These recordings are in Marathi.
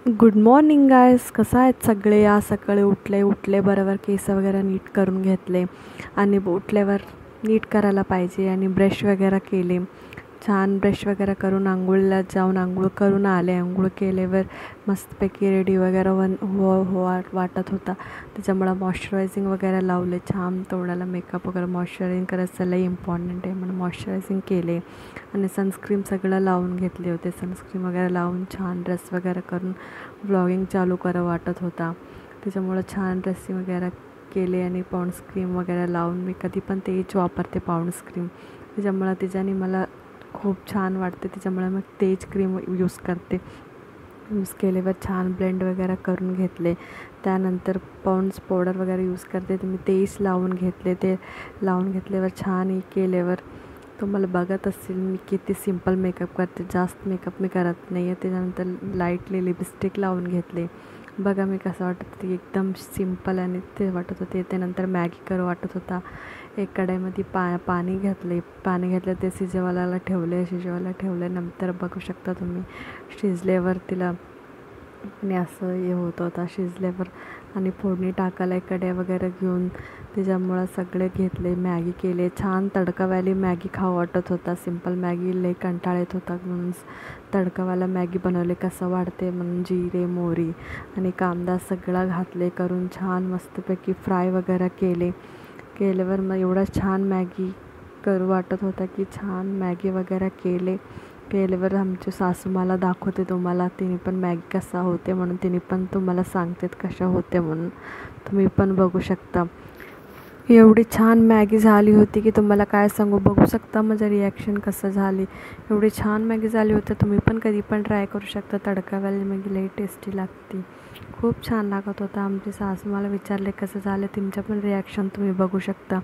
गुड मॉर्निंग गायस, कसं आहेत सगळे. आज सकाळी उठले बरोबर केस वगैरे नीट करून घेतले आणि उठल्यावर नीट करायला पाहिजे आणि ब्रश वगैरे केले. छान ब्रश वगैरे करून आंघोळीला जाऊन आंघोळ करून आले. आंघोळ केल्यावर मस्तपैकी रेडी वगैरे वाटत होता. त्याच्यामुळं मॉइश्चरायझिंग वगैरे लावले. छान तोंडाला मेकअप वगैरे मॉइश्चरायझिंग करायचं लई इम्पॉर्टंट आहे म्हणून मॉइश्चरायझिंग केले आणि सनस्क्रीम सगळं लावून घेतले होते. सनस्क्रीम वगैरे लावून छान ड्रेस वगैरे करून व्लॉगिंग चालू करा वाटत होता. त्याच्यामुळं छान ड्रेसिंग वगैरे केले आणि पाऊंड्स क्रीम वगैरे लावून मी कधी पण तेच वापरते पाऊंड्स क्रीम. त्याच्यामुळं त्याच्याने मला खूप छान वाटते. त्याच्यामुळे मग तेच क्रीम यूज करते. यूज केल्यावर छान ब्लेंड वगैरे करून घेतले. त्यानंतर पाऊंड्स पावडर वगैरे यूज करते तर मी तेच लावून घेतले. ते लावून घेतल्यावर छान हे केल्यावर तुम्हाला बघत असेल मी किती सिम्पल मेकअप करते. जास्त मेकअप मी करत नाही आहे. त्याच्यानंतर लाईटली लिपस्टिक लावून घेतले. बघा मी कसं वाटत होती, एकदम सिम्पल आणि ते वाटत होते. त्यानंतर मॅगी करू वाटत होता. एक कढईमध्ये पाणी घेतलं ते शिजवायला ठेवले. नंतर बघू शकता तुम्ही शिजल्यावर तिला आणि असं हे होत होता शिजल्यावर आणि फोडणी टाकायला कढई वगैरे घेऊन त्याच्यामुळं सगळे घेतले. मॅगी केले. छान तडकावाली मॅगी खावं वाटत होता. सिम्पल मॅगी लई कंटाळा येत होता म्हणून तडकावाला मॅगी बनवले. कसं वाढते म्हणून जिरे मोहरी आणि कांदा सगळा घातले करून छान मस्तपैकी फ्राय वगैरे केल्यावर मग एवढा छान मॅगी करू वाटत होता की छान मॅगी वगैरे केल्यावर आमची सासू मला दाखवते तुम्हाला तिने पण मॅगी कसा होते म्हणून तिने पण तुम्हाला सांगतात कशा होते म्हणून तुम्ही पण बघू शकता. एवढी छान मॅगी झाली होती की तुम्हाला काय सांगू. बघू शकता माझं रिॲक्शन कसं झाली. एवढी छान मॅगी झाली होती. तुम्ही पण कधी पण ट्राय करू शकता. तडकावाली मॅगी लई टेस्टी लागते. खूप छान लागत होता. आमची सासू मला विचारले कसं झालं. तुमचं पण रिॲक्शन तुम्ही बघू शकता.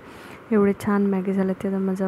एवढे छान मॅगी झाले ते माझं